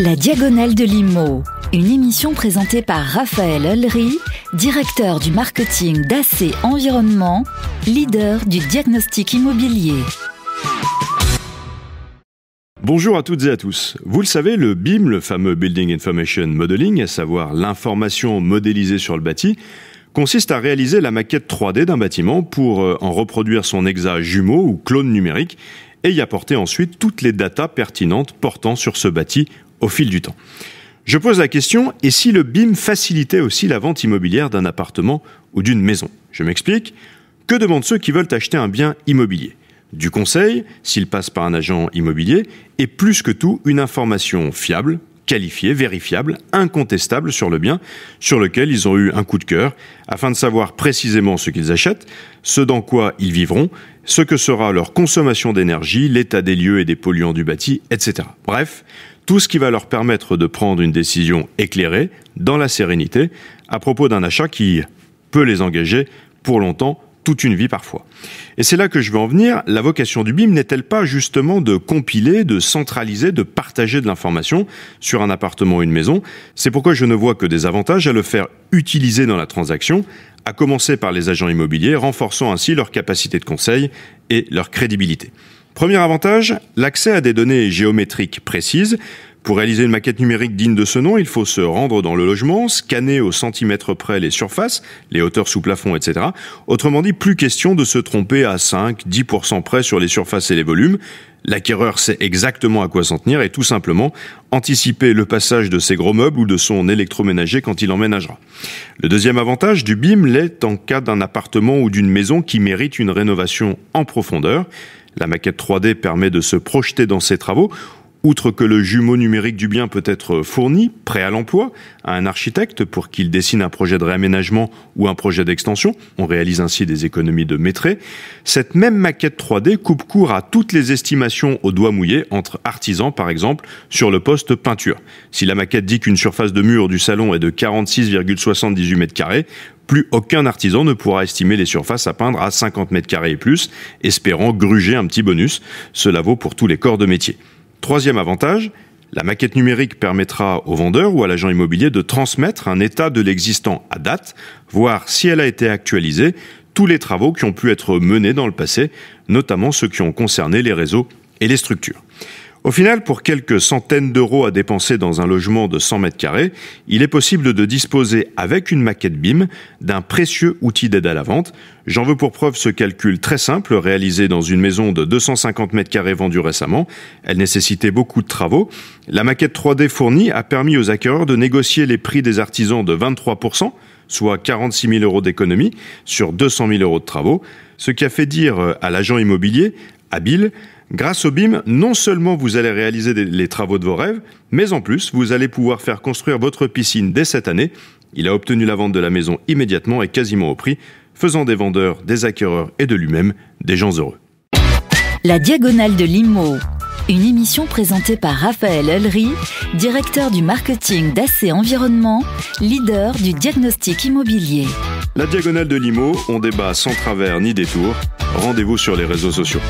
La Diagonale de l'Immo, une émission présentée par Raphaël Ollery, directeur du marketing d'AC Environnement, leader du diagnostic immobilier. Bonjour à toutes et à tous. Vous le savez, le BIM, le fameux Building Information Modeling, à savoir l'information modélisée sur le bâti, consiste à réaliser la maquette 3D d'un bâtiment pour en reproduire son hexa jumeau ou clone numérique et y apporter ensuite toutes les datas pertinentes portant sur ce bâti au fil du temps. Je pose la question, et si le BIM facilitait aussi la vente immobilière d'un appartement ou d'une maison? Je m'explique. Que demandent ceux qui veulent acheter un bien immobilier? Du conseil, s'il passe par un agent immobilier, et plus que tout, une information fiable, qualifiée, vérifiable, incontestable sur le bien, sur lequel ils ont eu un coup de cœur, afin de savoir précisément ce qu'ils achètent, ce dans quoi ils vivront, ce que sera leur consommation d'énergie, l'état des lieux et des polluants du bâti, etc. Bref, tout ce qui va leur permettre de prendre une décision éclairée, dans la sérénité, à propos d'un achat qui peut les engager pour longtemps, toute une vie parfois. Et c'est là que je veux en venir. La vocation du BIM n'est-elle pas justement de compiler, de centraliser, de partager de l'information sur un appartement ou une maison? C'est pourquoi je ne vois que des avantages à le faire utiliser dans la transaction, à commencer par les agents immobiliers, renforçant ainsi leur capacité de conseil et leur crédibilité. Premier avantage, l'accès à des données géométriques précises. Pour réaliser une maquette numérique digne de ce nom, il faut se rendre dans le logement, scanner au centimètre près les surfaces, les hauteurs sous plafond, etc. Autrement dit, plus question de se tromper à 5-10% près sur les surfaces et les volumes. L'acquéreur sait exactement à quoi s'en tenir et tout simplement anticiper le passage de ses gros meubles ou de son électroménager quand il emménagera. Le deuxième avantage du BIM l'est en cas d'un appartement ou d'une maison qui mérite une rénovation en profondeur. La maquette 3D permet de se projeter dans ces travaux. Outre que le jumeau numérique du bien peut être fourni, prêt à l'emploi, à un architecte pour qu'il dessine un projet de réaménagement ou un projet d'extension, on réalise ainsi des économies de mètres, cette même maquette 3D coupe court à toutes les estimations au doigt mouillé entre artisans, par exemple, sur le poste peinture. Si la maquette dit qu'une surface de mur du salon est de 46,78 mètres carrés, plus aucun artisan ne pourra estimer les surfaces à peindre à 50 mètres carrés et plus, espérant gruger un petit bonus. Cela vaut pour tous les corps de métier. Troisième avantage, la maquette numérique permettra au vendeur ou à l'agent immobilier de transmettre un état de l'existant à date, voir si elle a été actualisée, tous les travaux qui ont pu être menés dans le passé, notamment ceux qui ont concerné les réseaux et les structures. Au final, pour quelques centaines d'euros à dépenser dans un logement de 100 mètres carrés, il est possible de disposer avec une maquette BIM d'un précieux outil d'aide à la vente. J'en veux pour preuve ce calcul très simple réalisé dans une maison de 250 mètres carrés vendue récemment. Elle nécessitait beaucoup de travaux. La maquette 3D fournie a permis aux acquéreurs de négocier les prix des artisans de 23%, soit 46 000 euros d'économie sur 200 000 euros de travaux, ce qui a fait dire à l'agent immobilier habile: grâce au BIM, non seulement vous allez réaliser les travaux de vos rêves, mais en plus, vous allez pouvoir faire construire votre piscine dès cette année. Il a obtenu la vente de la maison immédiatement et quasiment au prix, faisant des vendeurs, des acquéreurs et de lui-même des gens heureux. La Diagonale de l'Immo, une émission présentée par Raphaël Ollery, directeur du marketing d'AC Environnement, leader du diagnostic immobilier. La Diagonale de l'Immo, on débat sans travers ni détour. Rendez-vous sur les réseaux sociaux.